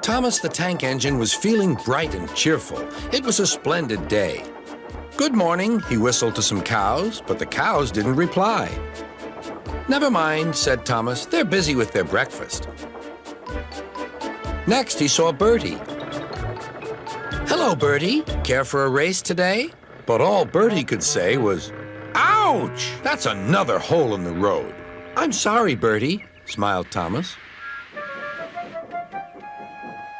Thomas the Tank Engine was feeling bright and cheerful. It was a splendid day. "Good morning," he whistled to some cows, but the cows didn't reply. "Never mind," said Thomas. "They're busy with their breakfast." Next, he saw Bertie. "Hello, Bertie. Care for a race today?" But all Bertie could say was, "Ouch! That's another hole in the road." "I'm sorry, Bertie," smiled Thomas.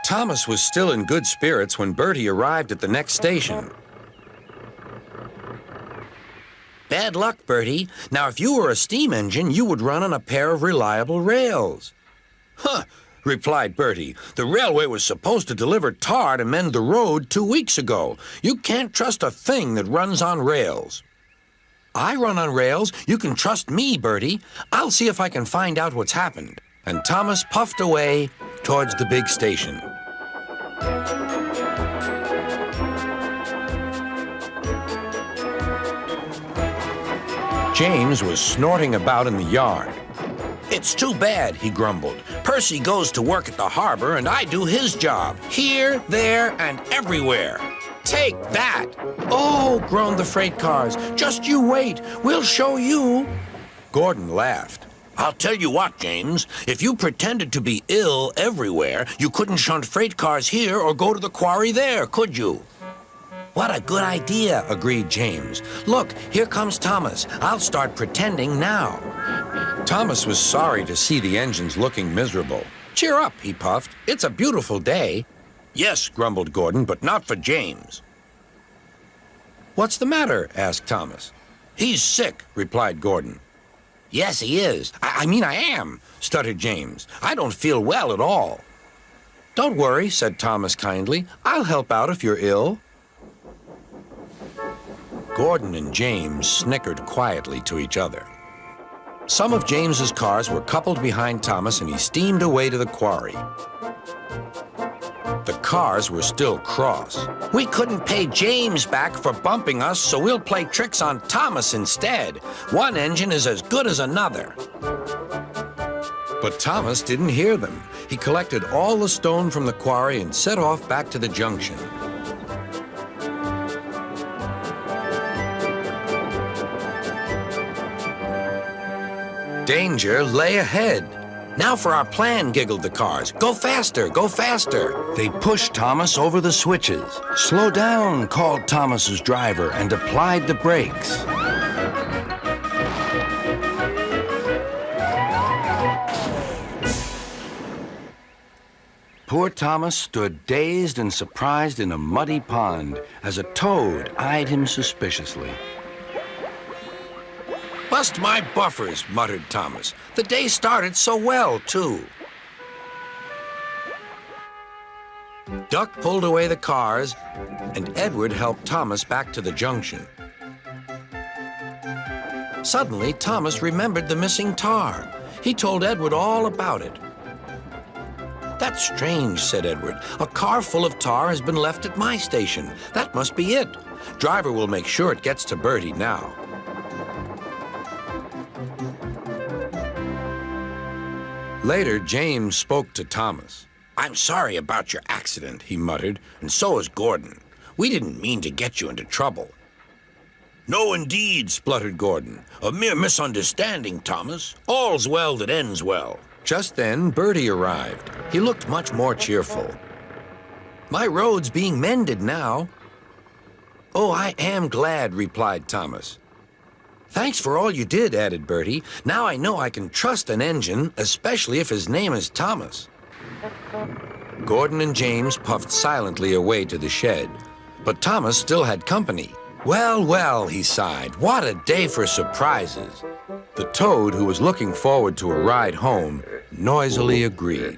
Thomas was still in good spirits when Bertie arrived at the next station. "Bad luck, Bertie. Now, if you were a steam engine, you would run on a pair of reliable rails." "Huh," replied Bertie. "The railway was supposed to deliver tar to mend the road 2 weeks ago. You can't trust a thing that runs on rails." "I run on rails. You can trust me, Bertie. I'll see if I can find out what's happened." And Thomas puffed away towards the big station. James was snorting about in the yard. "It's too bad," he grumbled. "Percy goes to work at the harbor and I do his job, here, there, and everywhere. Take that!" "Oh," groaned the freight cars. "Just you wait. We'll show you." Gordon laughed. "I'll tell you what, James. If you pretended to be ill everywhere, you couldn't shunt freight cars here or go to the quarry there, could you?" "What a good idea," agreed James. "Look, here comes Thomas. I'll start pretending now." Thomas was sorry to see the engines looking miserable. "Cheer up," he puffed. "It's a beautiful day." "Yes," grumbled Gordon, "but not for James." "What's the matter?" asked Thomas. "He's sick," replied Gordon. "Yes, he is. I mean, I am," stuttered James. "I don't feel well at all." "Don't worry," said Thomas kindly. "I'll help out if you're ill." Gordon and James snickered quietly to each other. Some of James's cars were coupled behind Thomas, and he steamed away to the quarry. The cars were still cross. "We couldn't pay James back for bumping us, so we'll play tricks on Thomas instead. One engine is as good as another." But Thomas didn't hear them. He collected all the stone from the quarry and set off back to the junction. Danger lay ahead. "Now for our plan," giggled the cars. "Go faster, go faster." They pushed Thomas over the switches. "Slow down," called Thomas's driver and applied the brakes. Poor Thomas stood dazed and surprised in a muddy pond as a toad eyed him suspiciously. "Bust my buffers," muttered Thomas. "The day started so well, too." Duck pulled away the cars, and Edward helped Thomas back to the junction. Suddenly, Thomas remembered the missing tar. He told Edward all about it. "That's strange," said Edward. "A car full of tar has been left at my station. That must be it. Driver will make sure it gets to Bertie now." Later, James spoke to Thomas. "I'm sorry about your accident," he muttered, "and so is Gordon. We didn't mean to get you into trouble." "No, indeed," spluttered Gordon. "A mere misunderstanding, Thomas. All's well that ends well." Just then, Bertie arrived. He looked much more cheerful. "My road's being mended now." "Oh, I am glad," replied Thomas. "Thanks for all you did," added Bertie. "Now I know I can trust an engine, especially if his name is Thomas." Gordon and James puffed silently away to the shed, but Thomas still had company. "Well, well," he sighed, "what a day for surprises." The toad, who was looking forward to a ride home, noisily agreed.